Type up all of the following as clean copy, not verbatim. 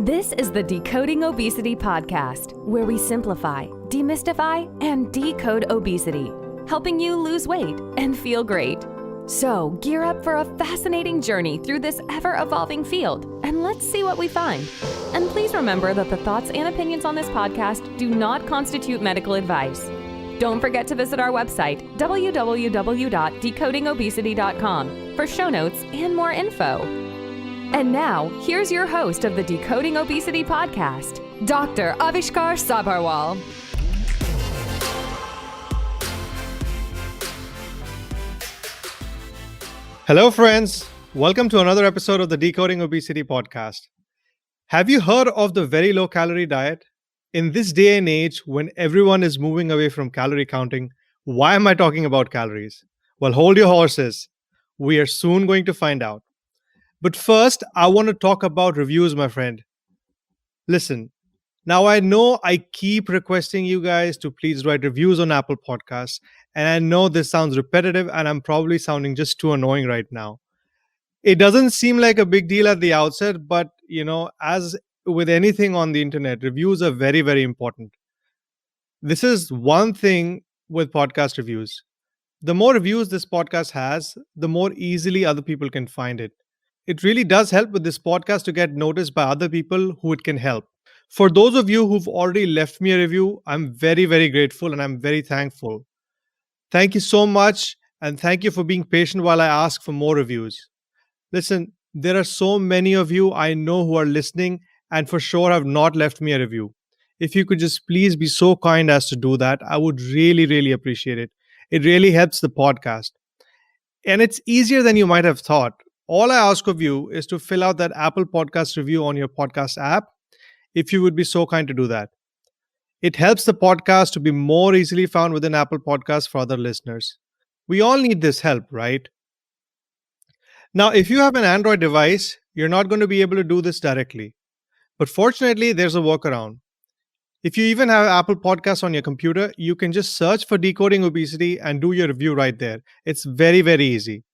This is the Decoding Obesity podcast, where we simplify, demystify, and decode obesity, helping you lose weight and feel great. So gear up for a fascinating journey through this ever-evolving field, and let's see what we find. And please remember that the thoughts and opinions on this podcast do not constitute medical advice. Don't forget to visit our website, www.decodingobesity.com, for show notes and more info. And now, here's your host of the Decoding Obesity podcast, Dr. Avishkar Sabharwal. Hello, friends. Welcome to another episode of the Decoding Obesity podcast. Have you heard of the Very-Low-Calorie Diet? In this day and age, when everyone is moving away from calorie counting, why am I talking about calories? Well, hold your horses. We are soon going to find out. But first, I want to talk about reviews, my friend. Listen, now I know I keep requesting you guys to please write reviews on Apple Podcasts, and I know this sounds repetitive and I'm probably sounding just too annoying right now. It doesn't seem like a big deal at the outset, but as with anything on the internet, reviews are very, very important. This is one thing with podcast reviews. The more reviews this podcast has, the more easily other people can find it. It really does help with this podcast to get noticed by other people who it can help. For those of you who've already left me a review, I'm very, very grateful and I'm very thankful. Thank you so much, and thank you for being patient while I ask for more reviews. Listen, there are so many of you I know who are listening and for sure have not left me a review. If you could just please be so kind as to do that, I would really, really appreciate it. It really helps the podcast. And it's easier than you might have thought. All I ask of you is to fill out that Apple Podcast review on your podcast app, if you would be so kind to do that. It helps the podcast to be more easily found within Apple Podcasts for other listeners. We all need this help, right? Now, if you have an Android device, you're not going to be able to do this directly. But fortunately, there's a workaround. If you even have Apple Podcasts on your computer, you can just search for Decoding Obesity and do your review right there. It's very, very easy.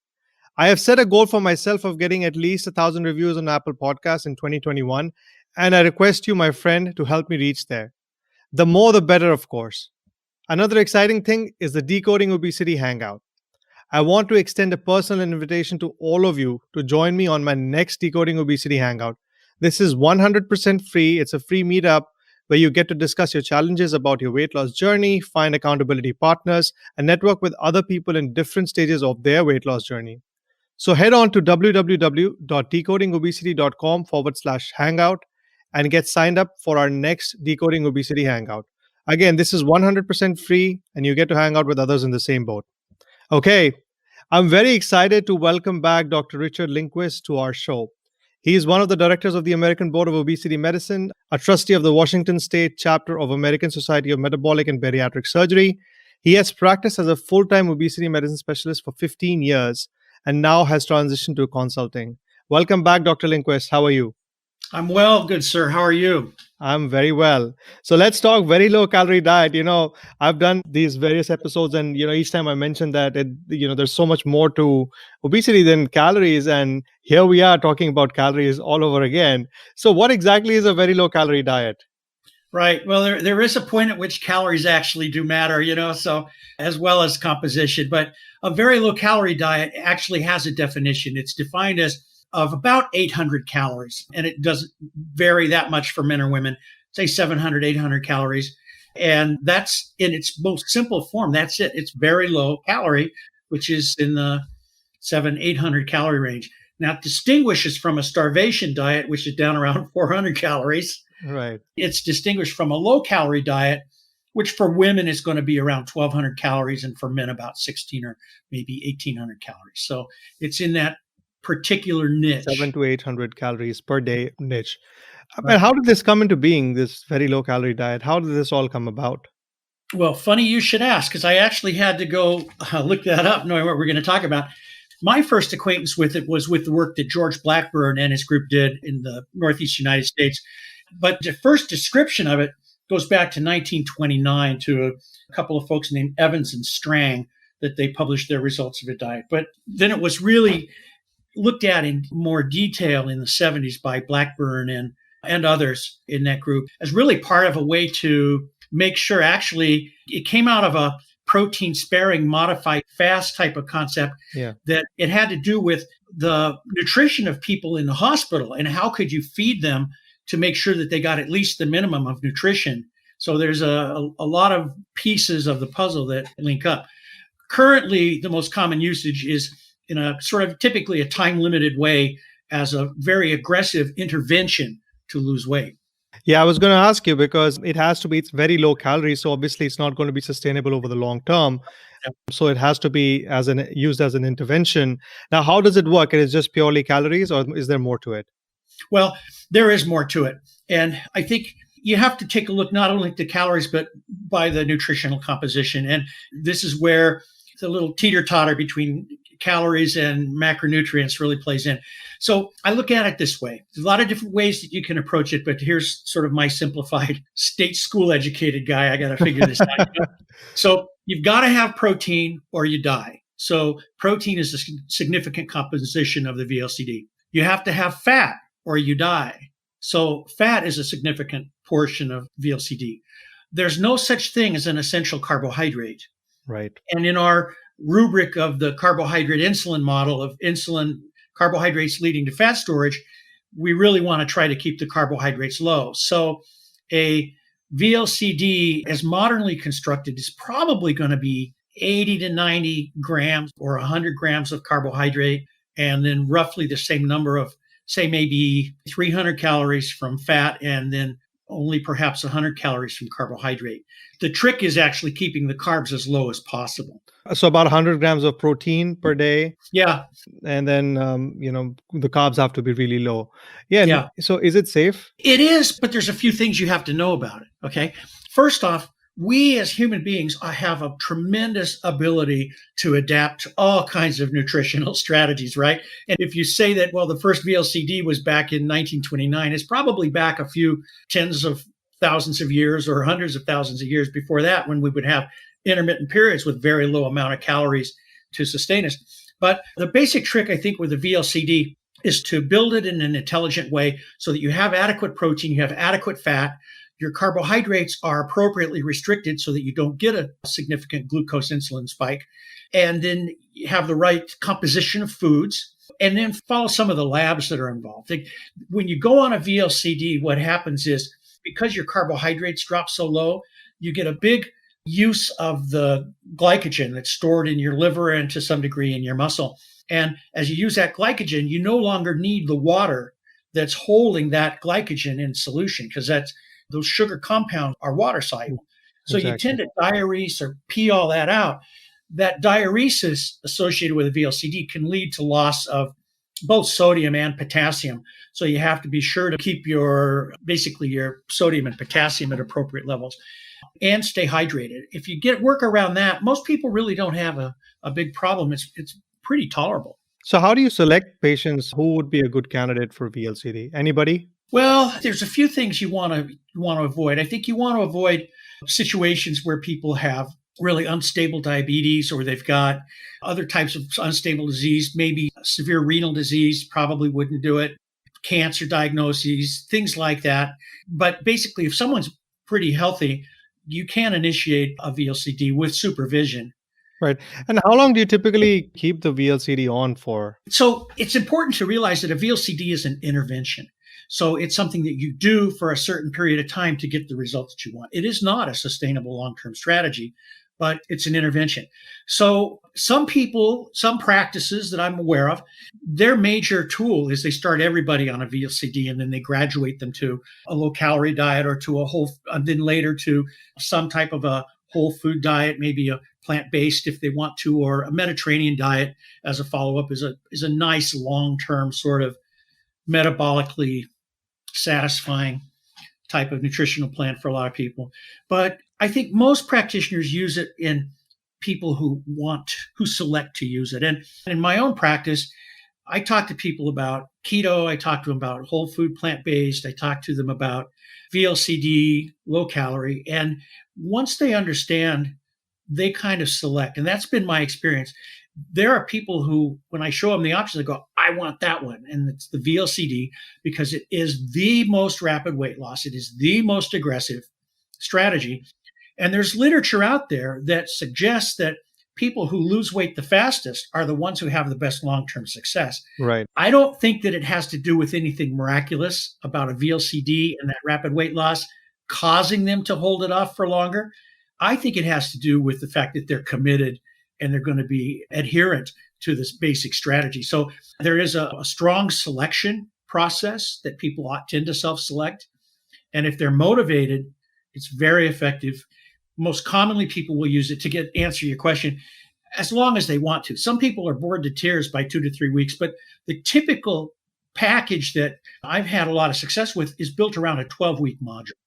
I have set a goal for myself of getting at least 1,000 reviews on Apple Podcasts in 2021, and I request you, my friend, to help me reach there. The more, the better, of course. Another exciting thing is the Decoding Obesity Hangout. I want to extend a personal invitation to all of you to join me on my next Decoding Obesity Hangout. This is 100% free. It's a free meetup where you get to discuss your challenges about your weight loss journey, find accountability partners, and network with other people in different stages of their weight loss journey. So head on to www.decodingobesity.com/hangout and get signed up for our next Decoding Obesity Hangout. Again, this is 100% free and you get to hang out with others in the same boat. Okay, I'm very excited to welcome back Dr. Richard Lindquist to our show. He is one of the directors of the American Board of Obesity Medicine, a trustee of the Washington State chapter of American Society of Metabolic and Bariatric Surgery. He has practiced as a full-time obesity medicine specialist for 15 years and now has transitioned to consulting. Welcome back, Dr. Lindquist. How are you? I'm well, good sir. How are you? I'm very well. So let's talk very low calorie diet. I've done these various episodes and, each time I mentioned that, there's so much more to obesity than calories. And here we are talking about calories all over again. So what exactly is a very low calorie diet? Right. Well, there is a point at which calories actually do matter, so as well as composition. But a very low calorie diet actually has a definition. It's defined as of about 800 calories. And it doesn't vary that much for men or women, say 700, 800 calories. And that's in its most simple form. That's it. It's very low calorie, which is in the 800 calorie range. Now, it distinguishes from a starvation diet, which is down around 400 calories. Right. It's distinguished from a low calorie diet, which for women is going to be around 1,200 calories and for men about 1,600 or maybe 1,800 calories. So it's in that particular niche. 700 to 800 calories per day niche. And how did this come into being, this very low calorie diet? How did this all come about? Well, funny you should ask, because I actually had to go look that up, knowing what we're going to talk about. My first acquaintance with it was with the work that George Blackburn and his group did in the Northeast United States. But the first description of it goes back to 1929 to a couple of folks named Evans and Strang that they published their results of a diet. But then it was really looked at in more detail in the 70s by Blackburn and and others in that group as really part of a way to make sure actually it came out of a protein sparing modified fast type of concept Yeah. that it had to do with the nutrition of people in the hospital and how could you feed them to make sure that they got at least the minimum of nutrition. So there's a lot of pieces of the puzzle that link up. Currently, the most common usage is in a sort of typically a time limited way as a very aggressive intervention to lose weight. Yeah, I was going to ask you because it's very low calorie. So obviously it's not going to be sustainable over the long term. So it has to be used as an intervention. Now, how does it work? It is just purely calories or is there more to it? Well, there is more to it. And I think you have to take a look not only at the calories, but by the nutritional composition. And this is where the little teeter-totter between calories and macronutrients really plays in. So I look at it this way. There's a lot of different ways that you can approach it, but here's sort of my simplified state school educated guy. I got to figure this out. So you've got to have protein or you die. So protein is a significant composition of the VLCD. You have to have fat or you die. So fat is a significant portion of VLCD. There's no such thing as an essential carbohydrate. Right. And in our rubric of the carbohydrate insulin model of insulin carbohydrates leading to fat storage, we really want to try to keep the carbohydrates low. So a VLCD as modernly constructed is probably going to be 80 to 90 grams or 100 grams of carbohydrate, and then roughly the same number of, say, maybe 300 calories from fat, and then only perhaps 100 calories from carbohydrate. The trick is actually keeping the carbs as low as possible. So about 100 grams of protein per day. Yeah. And then, the carbs have to be really low. Yeah. Yeah. So is it safe? It is, but there's a few things you have to know about it. Okay. First off, we as human beings have a tremendous ability to adapt to all kinds of nutritional strategies, right? And if you say that, well, the first VLCD was back in 1929, it's probably back a few tens of thousands of years or hundreds of thousands of years before that, when we would have intermittent periods with very low amount of calories to sustain us. But the basic trick, I think, with the VLCD is to build it in an intelligent way so that you have adequate protein, you have adequate fat, your carbohydrates are appropriately restricted so that you don't get a significant glucose insulin spike, and then you have the right composition of foods, and then follow some of the labs that are involved. When you go on a VLCD, what happens is because your carbohydrates drop so low, you get a big use of the glycogen that's stored in your liver and to some degree in your muscle. And as you use that glycogen, you no longer need the water that's holding that glycogen in solution, because those sugar compounds are water soluble. So exactly. You tend to diurese or pee all that out. That diuresis associated with a VLCD can lead to loss of both sodium and potassium. So you have to be sure to keep your sodium and potassium at appropriate levels and stay hydrated. If you work around that, most people really don't have a big problem. It's pretty tolerable. So how do you select patients who would be a good candidate for VLCD? Anybody? Well, there's a few things you want to avoid. I think you want to avoid situations where people have really unstable diabetes, or they've got other types of unstable disease, maybe severe renal disease, probably wouldn't do it, cancer diagnoses, things like that. But basically, if someone's pretty healthy, you can initiate a VLCD with supervision. Right. And how long do you typically keep the VLCD on for? So it's important to realize that a VLCD is an intervention. So it's something that you do for a certain period of time to get the results that you want. It is not a sustainable long-term strategy, but it's an intervention. So some people, some practices that I'm aware of, their major tool is they start everybody on a VLCD and then they graduate them to a low-calorie diet or to then later to some type of a whole food diet, maybe a plant-based if they want to, or a Mediterranean diet as a follow-up is a nice long-term sort of metabolically satisfying type of nutritional plan for a lot of people. But I think most practitioners use it in people who select to use it. And in my own practice, I talk to people about keto. I talk to them about whole food plant-based. I talk to them about VLCD, low calorie. And once they understand, they kind of select. And that's been my experience. there are people who, when I show them the options, they go, I want that one. And it's the VLCD because it is the most rapid weight loss. It is the most aggressive strategy. And there's literature out there that suggests that people who lose weight the fastest are the ones who have the best long-term success. Right. I don't think that it has to do with anything miraculous about a VLCD and that rapid weight loss causing them to hold it off for longer. I think it has to do with the fact that they're committed and they're going to be adherent to this basic strategy. So there is a strong selection process that people tend to self-select. And if they're motivated, it's very effective. Most commonly, people will use it to answer your question as long as they want to. Some people are bored to tears by 2 to 3 weeks, but the typical package that I've had a lot of success with is built around a 12-week module.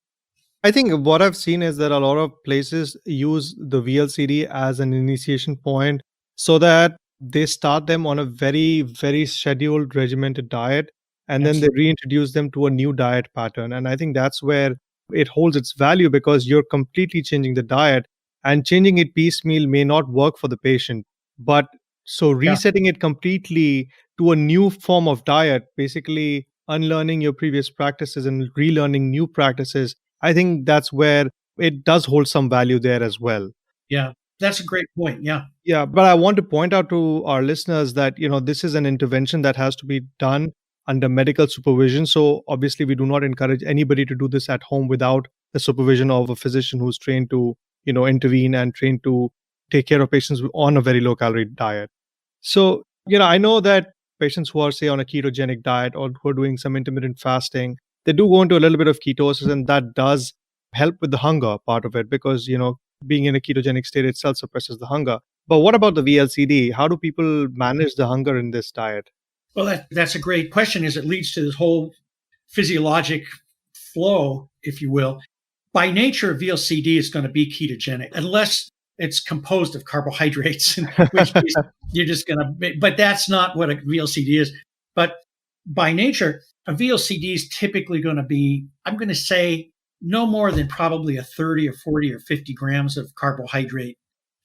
I think what I've seen is that a lot of places use the VLCD as an initiation point so that they start them on a very, very scheduled, regimented diet, and then they reintroduce them to a new diet pattern. And I think that's where it holds its value because you're completely changing the diet, and changing it piecemeal may not work for the patient. But so resetting it completely to a new form of diet, basically unlearning your previous practices and relearning new practices, I think that's where it does hold some value there as well. Yeah, that's a great point. Yeah. Yeah, but I want to point out to our listeners that, this is an intervention that has to be done under medical supervision. So obviously we do not encourage anybody to do this at home without the supervision of a physician who's trained to, intervene and trained to take care of patients on a very low calorie diet. So, I know that patients who are, say, on a ketogenic diet or who are doing some intermittent fasting, they do go into a little bit of ketosis, and that does help with the hunger part of it because, being in a ketogenic state itself suppresses the hunger. But what about the VLCD? How do people manage the hunger in this diet? Well, that's a great question, as it leads to this whole physiologic flow, if you will. By nature, VLCD is going to be ketogenic unless it's composed of carbohydrates, in which case you're just going to, but that's not what a VLCD is. But by nature, a VLCD is typically going to be, I'm going to say, no more than probably a 30 or 40 or 50 grams of carbohydrate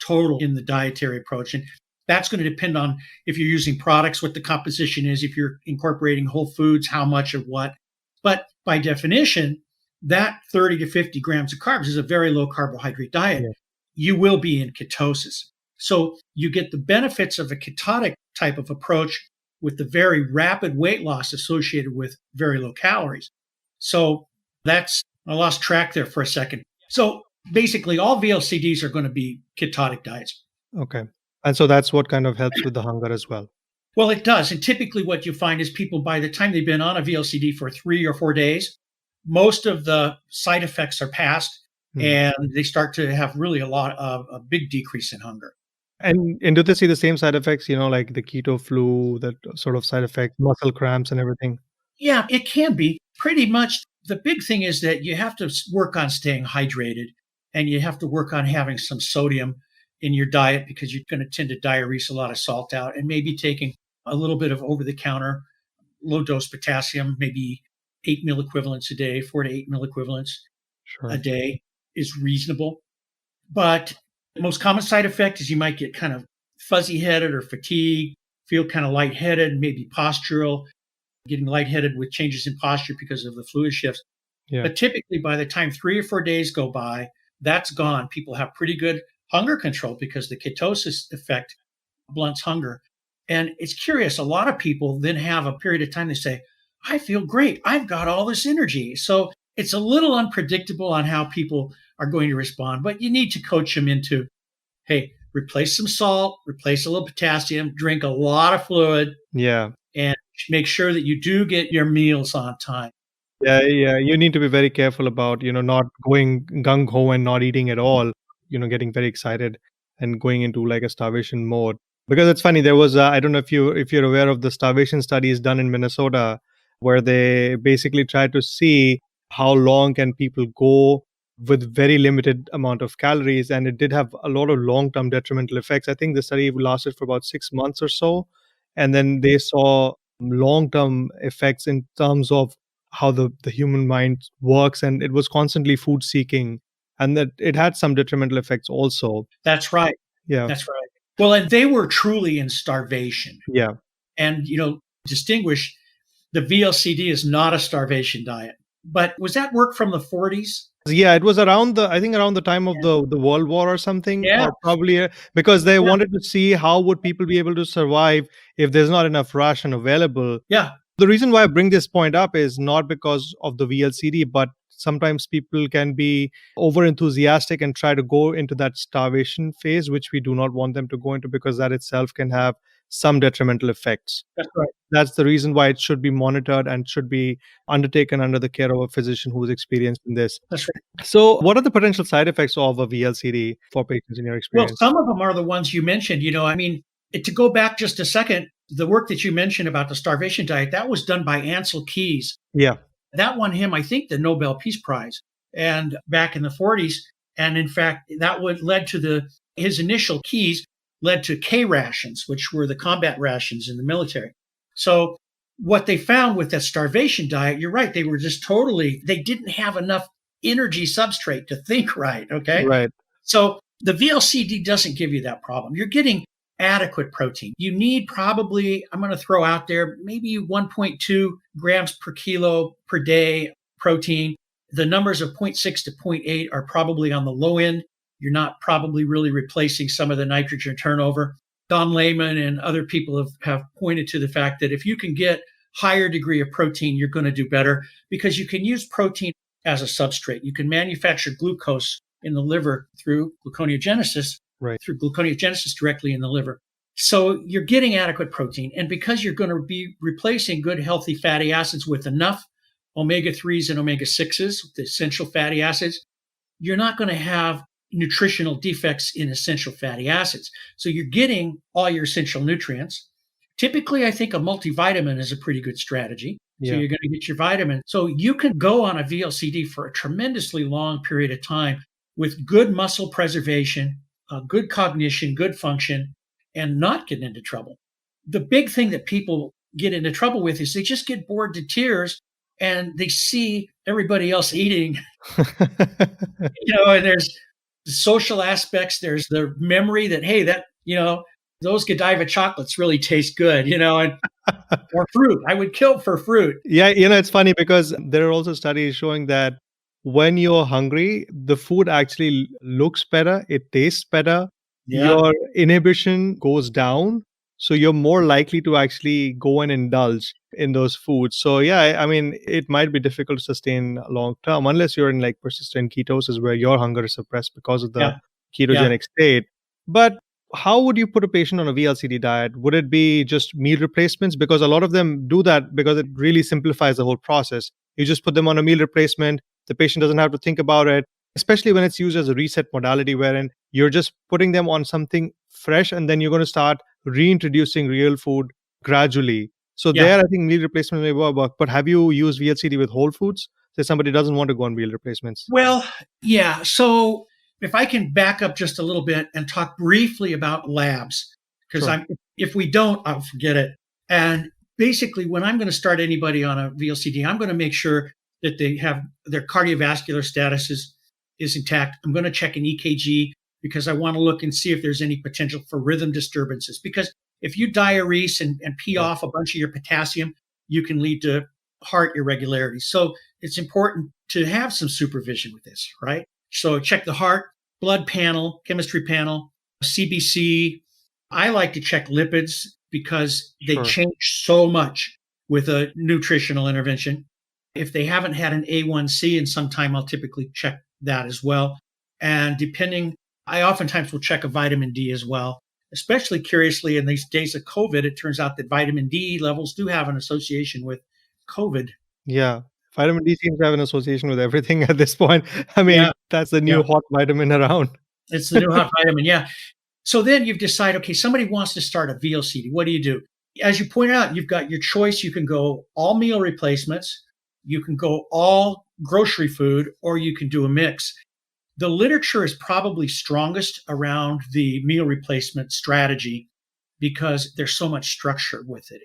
total in the dietary approach. And that's going to depend on if you're using products, what the composition is, if you're incorporating whole foods, how much of what. But by definition, that 30 to 50 grams of carbs is a very low carbohydrate diet. Yeah. You will be in ketosis. So you get the benefits of a ketotic type of approach with the very rapid weight loss associated with very low calories. So I lost track there for a second. So basically all VLCDs are going to be ketotic diets. Okay. And so that's what kind of helps with the hunger as well. Well, it does. And typically what you find is people, by the time they've been on a VLCD for 3 or 4 days, most of the side effects are past and they start to have really a big decrease in hunger. And do they see the same side effects, like the keto flu, that sort of side effect, muscle cramps and everything? Yeah, it can be. Pretty much the big thing is that you have to work on staying hydrated and you have to work on having some sodium in your diet because you're going to tend to diurese a lot of salt out, and maybe taking a little bit of over-the-counter low-dose potassium, maybe 8 milliequivalents a day, 4 to 8 milliequivalents a day is reasonable. But the most common side effect is you might get kind of fuzzy-headed or fatigued, feel kind of lightheaded, maybe postural, getting lightheaded with changes in posture because of the fluid shifts. Yeah. But typically by the time 3 or 4 days go by, that's gone. People have pretty good hunger control because the ketosis effect blunts hunger. And it's curious, a lot of people then have a period of time they say, I feel great. I've got all this energy. So it's a little unpredictable on how people are going to respond, but you need to coach them into, hey, replace some salt, replace a little potassium, drink a lot of fluid. Yeah. And make sure that you do get your meals on time. Yeah. You need to be very careful about, not going gung-ho and not eating at all, getting very excited and going into like a starvation mode. Because it's funny, there was, I don't know if you're aware of the starvation studies done in Minnesota, where they basically tried to see how long can people go with very limited amount of calories. And it did have a lot of long-term detrimental effects. I think the study lasted for about 6 months or so. And then they saw long-term effects in terms of how the human mind works. And it was constantly food seeking. And that it had some detrimental effects also. That's right. Yeah. That's right. Well, and they were truly in starvation. Yeah. And, distinguish the VLCD is not a starvation diet. But was that work from the 40s? Yeah, it was I think around the time of the World War or something, Yeah. or probably because they Yeah. wanted to see how would people be able to survive if there's not enough ration available. Yeah. The reason why I bring this point up is not because of the VLCD, but sometimes people can be over enthusiastic and try to go into that starvation phase, which we do not want them to go into because that itself can have some detrimental effects. That's right. That's the reason why it should be monitored and should be undertaken under the care of a physician who is experienced in this. That's right. So, what are the potential side effects of a VLCD for patients in your Well, experience? some of them are the ones you mentioned. To go back just a second, the work that you mentioned about the starvation diet, that was done by Ansel Keys. Yeah, That won him, I think, the Nobel Peace Prize, and back in the 40s. And in fact, that led to his initial keys led to K rations, which were the combat rations in the military. So what they found with that starvation diet, you're right, they were just they didn't have enough energy substrate to think right. Okay. right. So the VLCD doesn't give you that problem. You're getting adequate protein. You need probably, I'm going to throw out there, maybe 1.2 grams per kilo per day protein. The numbers of 0.6 to 0.8 are probably on the low end. You're not probably really replacing some of the nitrogen turnover. Don Lehman and other people have pointed to the fact that if you can get higher degree of protein, you're going to do better because you can use protein as a substrate. You can manufacture glucose in the liver through gluconeogenesis, Right. through gluconeogenesis directly in the liver. So you're getting adequate protein. And because you're going to be replacing good, healthy fatty acids with enough omega-3s and omega-6s, the essential fatty acids, you're not going to have nutritional defects in essential fatty acids. So you're getting all your essential nutrients. Typically, I think a multivitamin is a pretty good strategy. So Yeah. you're going to get your vitamin. So you can go on a VLCD for a tremendously long period of time with good muscle preservation, good cognition, good function, and not get into trouble. The big thing that people get into trouble with is they just get bored to tears and they see everybody else eating, and there's the social aspects. There's the memory that, hey, those Godiva chocolates really taste good, or fruit. I would kill for fruit. Yeah, it's funny because there are also studies showing that when you're hungry, the food actually looks better, it tastes better, Yeah. your inhibition goes down. So you're more likely to actually go and indulge in those foods. So yeah, I mean, it might be difficult to sustain long term unless you're in like persistent ketosis where your hunger is suppressed because of the Yeah. ketogenic state. But how would you put a patient on a VLCD diet? Would it be just meal replacements? Because a lot of them do that because it really simplifies the whole process. You just put them on a meal replacement. The patient doesn't have to think about it, especially when it's used as a reset modality, wherein you're just putting them on something fresh and then you're going to start reintroducing real food gradually. So Yeah. there, I think meal replacement may work. But have you used VLCD with whole foods? Say somebody doesn't want to go on meal replacements. Well, yeah. So if I can back up just a little bit and talk briefly about labs, because Sure. if we don't, I'll forget it. And basically, when I'm going to start anybody on a VLCD, I'm going to make sure that they have their cardiovascular status is intact. I'm going to check an EKG because I want to look and see if there's any potential for rhythm disturbances. Because if you diurese and pee Yeah. off a bunch of your potassium, you can lead to heart irregularities. So it's important to have some supervision with this, right? So check the heart, blood panel, chemistry panel, CBC. I like to check lipids because they Sure. change so much with a nutritional intervention. If they haven't had an A1C in some time, I'll typically check that as well. And I oftentimes will check a vitamin D as well. Especially curiously, in these days of COVID, it turns out that vitamin D levels do have an association with COVID. Yeah. Vitamin D seems to have an association with everything at this point. I mean, Yeah. that's the new Yeah. hot vitamin around. It's the new hot vitamin. Yeah. So then you've decided, okay, somebody wants to start a VLCD. What do? As you pointed out, you've got your choice. You can go all meal replacements, you can go all grocery food, or you can do a mix. The literature is probably strongest around the meal replacement strategy because there's so much structure with it.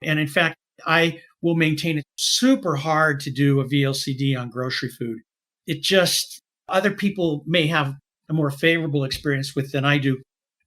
And in fact, I will maintain it's super hard to do a VLCD on grocery food. Other people may have a more favorable experience with than I do.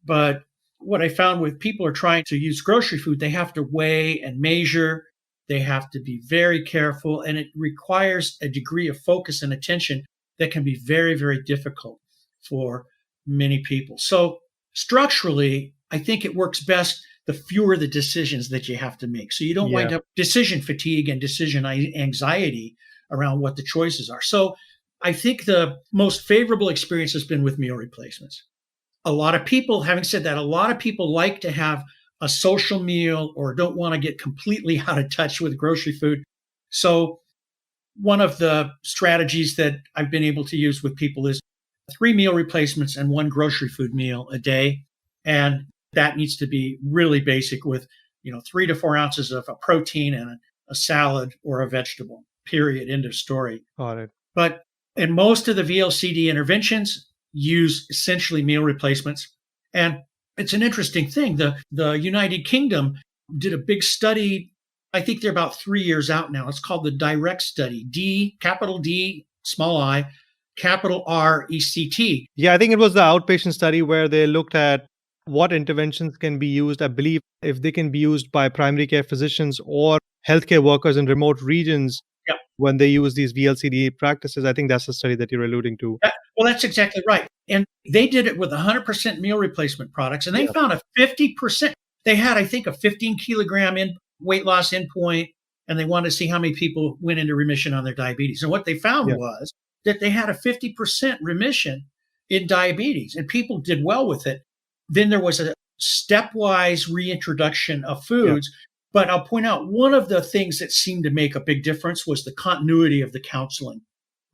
But what I found with people are trying to use grocery food, they have to weigh and measure. They have to be very careful, and it requires a degree of focus and attention that can be very, very difficult for many people. So structurally, I think it works best the fewer the decisions that you have to make. So you don't wind up decision fatigue and decision anxiety around what the choices are. So I think the most favorable experience has been with meal replacements. A lot of people, having said that, a lot of people like to have a social meal or don't want to get completely out of touch with grocery food. So one of the strategies that I've been able to use with people is 3 meal replacements and 1 grocery food meal a day. And that needs to be really basic with, 3 to 4 ounces of a protein and a salad or a vegetable, period, end of story. Got it. But in most of the VLCD interventions, use essentially meal replacements. And it's an interesting thing. The United Kingdom did a big study. I think they're about 3 years out now. It's called the DIRECT study, capital D, small I, capital RECT. Yeah, I think it was the outpatient study where they looked at what interventions can be used. I believe if they can be used by primary care physicians or healthcare workers in remote regions when they use these VLCD practices. I think that's the study that you're alluding to. Well, that's exactly right. And they did it with 100% meal replacement products, and they found a 50%. They had, I think, a 15 kilogram weight loss endpoint, and they wanted to see how many people went into remission on their diabetes. And what they found was that they had a 50% remission in diabetes, and people did well with it. Then there was a stepwise reintroduction of foods. But I'll point out one of the things that seemed to make a big difference was the continuity of the counseling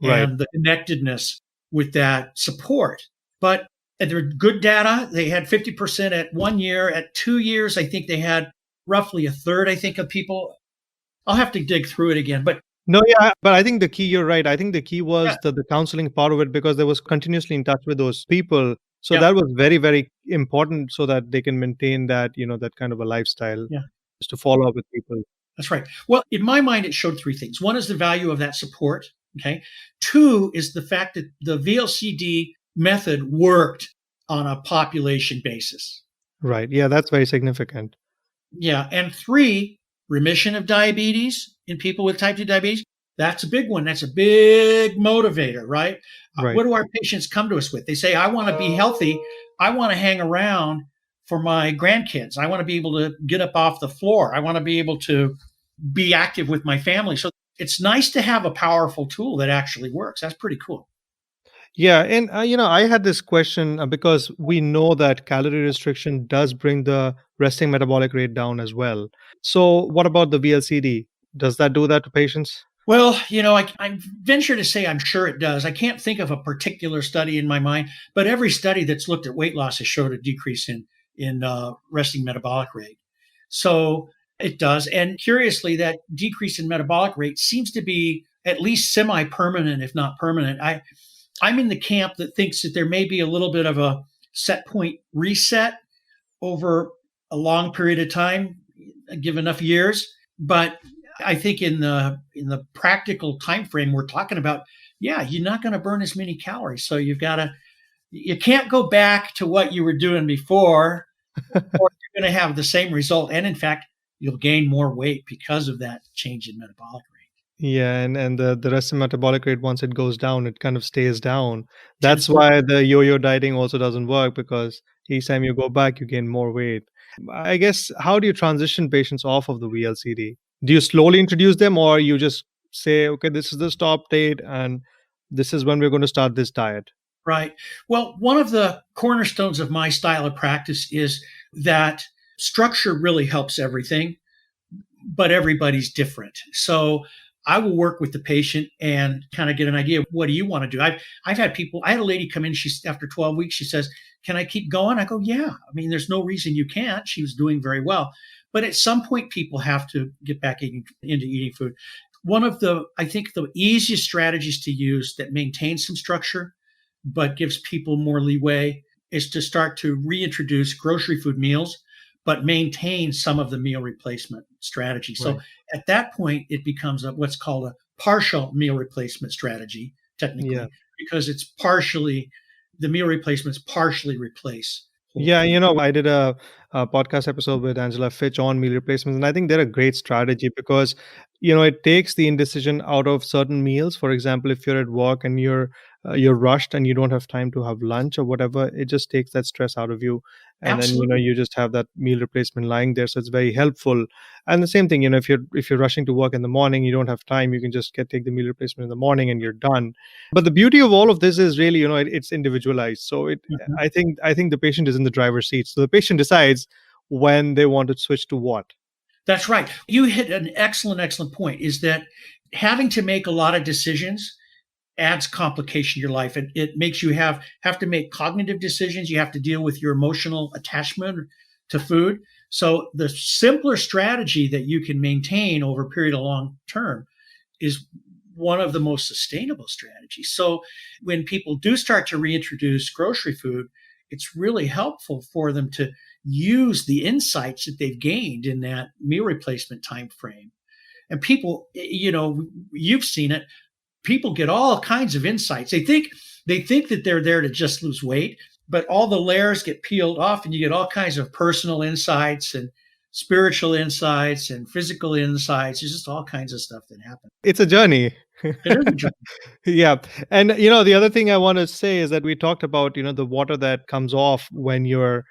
and the connectedness with that support. But there were good data. They had 50% at 1 year. At 2 years, I think they had roughly a third, I think, of people. I'll have to dig through it again. But but I think the key, you're right. I think the key was the counseling part of it, because they was continuously in touch with those people. So that was very, very important so that they can maintain that, that kind of a lifestyle. Just to follow up with people. That's right. Well, in my mind, it showed 3 things. 1 is the value of that support. Okay. 2 is the fact that the VLCD method worked on a population basis. Right. Yeah, that's very significant. Yeah. And 3, remission of diabetes in people with type 2 diabetes. That's a big one. That's a big motivator, right? What do our patients come to us with? They say, I want to be healthy. I want to hang around for my grandkids. I want to be able to get up off the floor. I want to be able to be active with my family. So it's nice to have a powerful tool that actually works. That's pretty cool. Yeah. And, I had this question because we know that calorie restriction does bring the resting metabolic rate down as well. So what about the VLCD? Does that do that to patients? Well, I venture to say I'm sure it does. I can't think of a particular study in my mind, but every study that's looked at weight loss has showed a decrease in resting metabolic rate. So it does. And curiously, that decrease in metabolic rate seems to be at least semi-permanent, if not permanent. I'm in the camp that thinks that there may be a little bit of a set point reset over a long period of time, give enough years. But I think in the practical time frame we're talking about, you're not going to burn as many calories. So you can't go back to what you were doing before, or you're going to have the same result. And in fact, you'll gain more weight because of that change in metabolic rate. Yeah, and the resting metabolic rate, once it goes down, it kind of stays down. That's why the yo-yo dieting also doesn't work, because each time you go back, you gain more weight. I guess, how do you transition patients off of the VLCD? Do you slowly introduce them, or you just say, okay, this is the stop date and this is when we're going to start this diet? Right. Well, one of the cornerstones of my style of practice is that structure really helps everything, but everybody's different. So I will work with the patient and kind of get an idea of what do you want to do. I've had people, I had a lady come in, after 12 weeks, she says, can I keep going? I go, yeah. I mean, there's no reason you can't. She was doing very well. But at some point, people have to get back into eating food. One of I think the easiest strategies to use that maintains some structure, but gives people more leeway, is to start to reintroduce grocery food meals, but maintain some of the meal replacement strategy. So at that point, it becomes what's called a partial meal replacement strategy, technically, because it's the meal replacements partially replace Yeah, I did a podcast episode with Angela Fitch on meal replacements, and I think they're a great strategy because, it takes the indecision out of certain meals. For example, if you're at work and you're rushed and you don't have time to have lunch or whatever, it just takes that stress out of you, and then Absolutely. you just have that meal replacement lying there, so it's very helpful. And the same thing, if you're rushing to work in the morning, you don't have time, you can just take the meal replacement in the morning and you're done. But the beauty of all of this is really, it's individualized. So Mhm. I think the patient is in the driver's seat. So the patient decides when they want to switch to what. That's right. You hit an excellent point is that having to make a lot of decisions adds complication to your life. It makes you have to make cognitive decisions. You have to deal with your emotional attachment to food. So the simpler strategy that you can maintain over a period of long term is one of the most sustainable strategies. So when people do start to reintroduce grocery food, it's really helpful for them to use the insights that they've gained in that meal replacement time frame. And people, you've seen it, people get all kinds of insights. They think that they're there to just lose weight, but all the layers get peeled off and you get all kinds of personal insights and spiritual insights and physical insights. There's just all kinds of stuff that happens. It's a journey. It is a journey. Yeah. And the other thing I want to say is that we talked about, the water that comes off when you're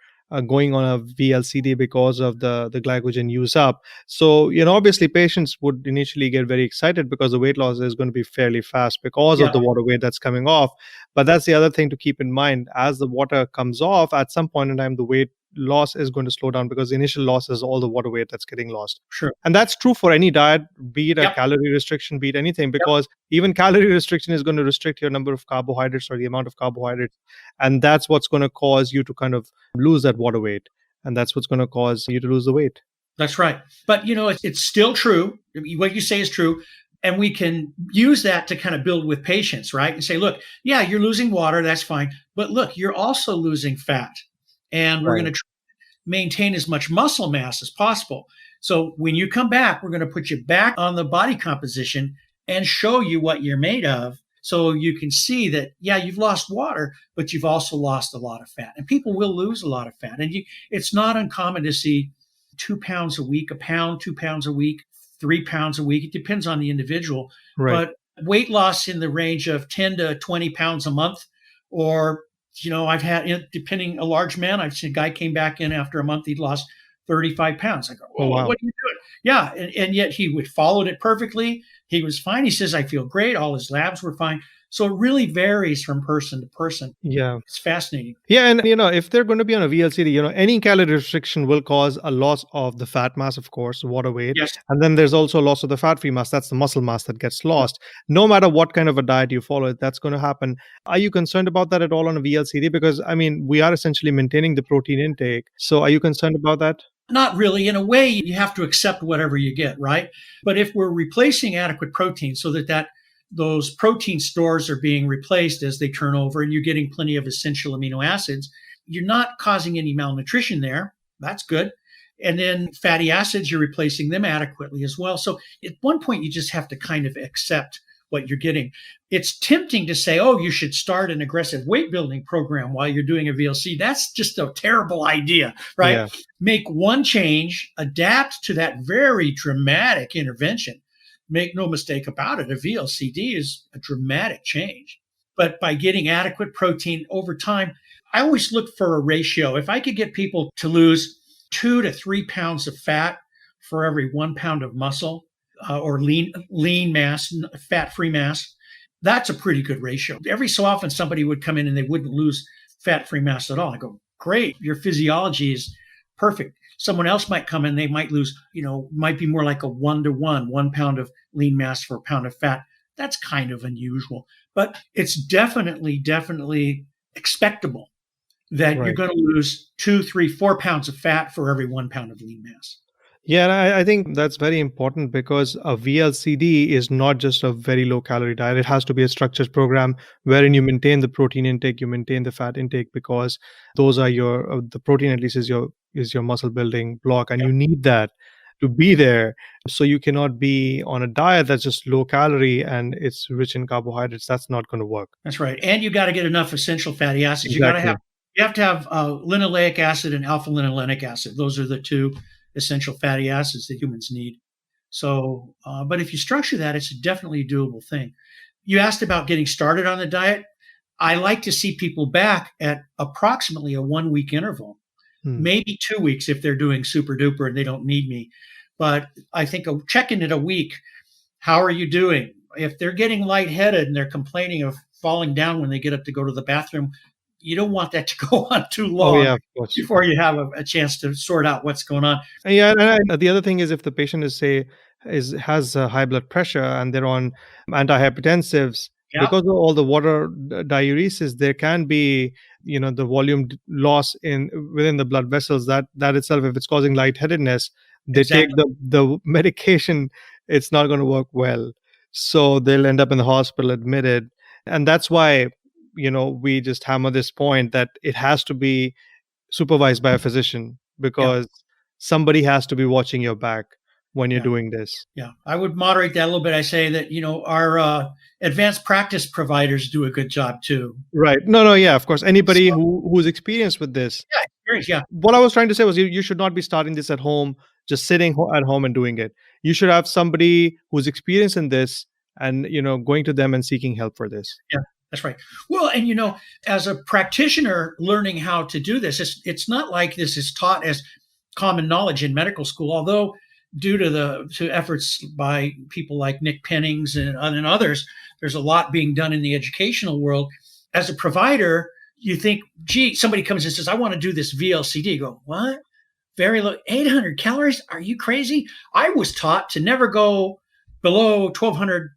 going on a VLCD because of the glycogen use up. So, obviously patients would initially get very excited because the weight loss is going to be fairly fast because Yeah, of the water weight that's coming off. But that's the other thing to keep in mind. As the water comes off, at some point in time, the weight loss is going to slow down because the initial loss is all the water weight that's getting lost. sure. And that's true for any diet, be it a Yep. calorie restriction, be it anything, Yep. because even calorie restriction is going to restrict your number of carbohydrates or the amount of carbohydrates. And that's what's going to cause you to kind of lose that water weight. And that's what's going to cause you to lose the weight. That's right. But it's still true. What you say is true. And we can use that to kind of build with patients, right? And say, look, yeah, you're losing water. That's fine. But look, you're also losing fat. And we're going Right. to maintain as much muscle mass as possible. So when you come back, we're going to put you back on the body composition and show you what you're made of. So you can see that, yeah, you've lost water, but you've also lost a lot of fat. And people will lose a lot of fat. And it's not uncommon to see 2 pounds a week, a pound, 2 pounds a week, 3 pounds a week. It depends on the individual. Right. But weight loss in the range of 10 to 20 pounds a month, or I've had, depending, a large man, I've seen a guy came back in after a month, he'd lost 35 pounds. I go, Oh, whoa, wow. what are you doing? Yeah. And yet he would followed it perfectly. He was fine. He says, I feel great. All his labs were fine. So it really varies from person to person. Yeah. It's fascinating. Yeah, and if they're going to be on a VLCD, any calorie restriction will cause a loss of the fat mass, of course, water weight, Yes. and then there's also a loss of the fat-free mass. That's the muscle mass that gets lost. No matter what kind of a diet you follow, that's going to happen. Are you concerned about that at all on a VLCD? Because I mean, we are essentially maintaining the protein intake. So, are you concerned about that? Not really. In a way, you have to accept whatever you get, right? But if we're replacing adequate protein so that those protein stores are being replaced as they turn over and you're getting plenty of essential amino acids, you're not causing any malnutrition there. That's good. And then fatty acids, you're replacing them adequately as well. So at one point, you just have to kind of accept what you're getting. It's tempting to say, oh, you should start an aggressive weight building program while you're doing a VLC. That's just a terrible idea, right? Yeah. Make one change, adapt to that very dramatic intervention. Make no mistake about it, a VLCD is a dramatic change. But by getting adequate protein over time, I always look for a ratio. If I could get people to lose 2 to 3 pounds of fat for every 1 pound of muscle, or lean mass, fat-free mass, that's a pretty good ratio. Every so often, somebody would come in and they wouldn't lose fat-free mass at all. I go, great, your physiology is perfect. Someone else might come in, they might lose, might be more like a 1-to-1, 1 pound of lean mass for a pound of fat. That's kind of unusual, but it's definitely expectable that you're Right. going to lose 2, 3, 4 pounds of fat for every 1 pound of lean mass. Yeah, and I think that's very important because a VLCD is not just a very low calorie diet. It has to be a structured program wherein you maintain the protein intake, you maintain the fat intake, because those are the protein at least is your muscle building block, and Yep. you need that to be there. So you cannot be on a diet that's just low calorie and it's rich in carbohydrates. That's not going to work. That's right. And you got to get enough essential fatty acids. You got to have Exactly. You have to have linoleic acid and alpha-linolenic acid. Those are the two essential fatty acids that humans need. So, but if you structure that, it's definitely a doable thing. You asked about getting started on the diet. I like to see people back at approximately a 1 week interval, maybe 2 weeks if they're doing super duper and they don't need me. But I think check in at a week. How are you doing? If they're getting lightheaded and they're complaining of falling down when they get up to go to the bathroom, you don't want that to go on too long before you have a chance to sort out what's going on. Yeah, and the other thing is if the patient has high blood pressure and they're on antihypertensives, because of all the water diuresis, there can be the volume loss within the blood vessels. That itself, if it's causing lightheadedness, they take the medication, it's not going to work well. So they'll end up in the hospital admitted. And that's why, we just hammer this point that it has to be supervised by a physician, because somebody has to be watching your back when you're doing this. Yeah, I would moderate that a little bit. I say that, our advanced practice providers do a good job too. Right. No, yeah, of course. Anybody who's experienced with this. Yeah, experience, yeah. What I was trying to say was you should not be starting this at home, just sitting at home and doing it. You should have somebody who's experienced in this and, going to them and seeking help for this. Yeah. That's right. Well, and as a practitioner learning how to do this, it's not like this is taught as common knowledge in medical school, although due to efforts by people like Nick Pennings and others, there's a lot being done in the educational world. As a provider, you think, gee, somebody comes and says, I want to do this VLCD. You go, what? Very low, 800 calories? Are you crazy? I was taught to never go below 1,200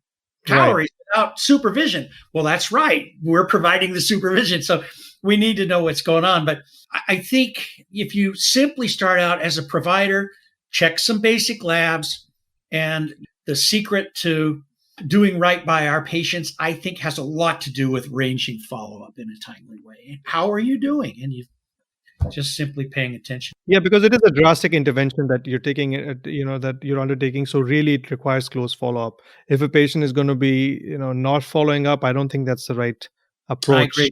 calories without supervision. Well, that's right. We're providing the supervision. So we need to know what's going on. But I think if you simply start out as a provider, check some basic labs, and the secret to doing right by our patients, I think, has a lot to do with ranging follow-up in a timely way. How are you doing? And you just simply paying attention. Yeah, because it is a drastic intervention that you're taking, that you're undertaking. So really it requires close follow-up. If a patient is going to be, not following up, I don't think that's the right approach. I agree.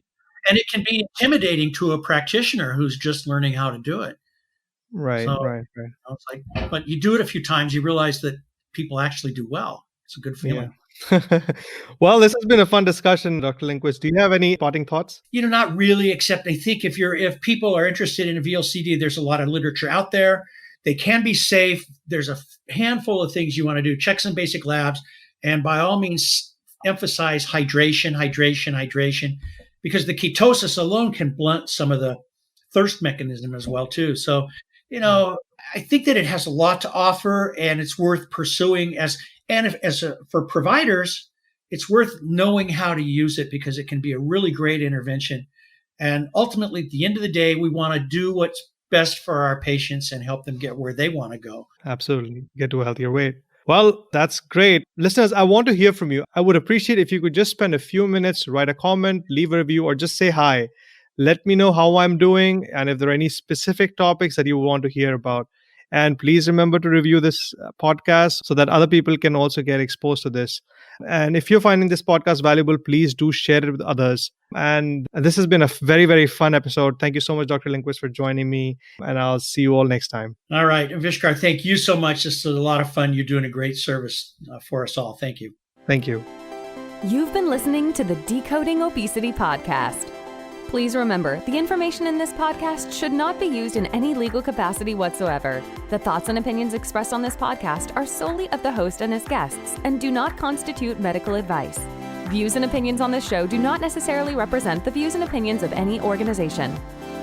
And it can be intimidating to a practitioner who's just learning how to do it. Right. It's like, but you do it a few times, you realize that people actually do well. It's a good feeling. Yeah. Well, this has been a fun discussion, Dr. Lindquist. Do you have any parting thoughts? Not really, except I think if people are interested in a VLCD, there's a lot of literature out there. They can be safe. There's a handful of things you want to do. Check some basic labs, and by all means, emphasize hydration, because the ketosis alone can blunt some of the thirst mechanism as well too. So, I think that it has a lot to offer, and it's worth pursuing for providers, it's worth knowing how to use it, because it can be a really great intervention. And ultimately, at the end of the day, we want to do what's best for our patients and help them get where they want to go. Absolutely. Get to a healthier weight. Well, that's great. Listeners, I want to hear from you. I would appreciate if you could just spend a few minutes, write a comment, leave a review, or just say hi. Let me know how I'm doing and if there are any specific topics that you want to hear about. And please remember to review this podcast so that other people can also get exposed to this. And if you're finding this podcast valuable, please do share it with others. And this has been a very, very fun episode. Thank you so much, Dr. Lindquist, for joining me. And I'll see you all next time. All right. Vishkar, thank you so much. This is a lot of fun. You're doing a great service for us all. Thank you. Thank you. You've been listening to the Decoding Obesity podcast. Please remember, the information in this podcast should not be used in any legal capacity whatsoever. The thoughts and opinions expressed on this podcast are solely of the host and his guests and do not constitute medical advice. Views and opinions on this show do not necessarily represent the views and opinions of any organization.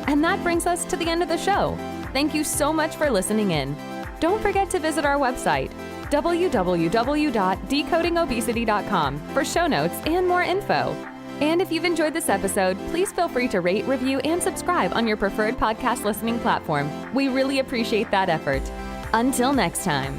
And that brings us to the end of the show. Thank you so much for listening in. Don't forget to visit our website, www.decodingobesity.com, for show notes and more info. And if you've enjoyed this episode, please feel free to rate, review, and subscribe on your preferred podcast listening platform. We really appreciate that effort. Until next time.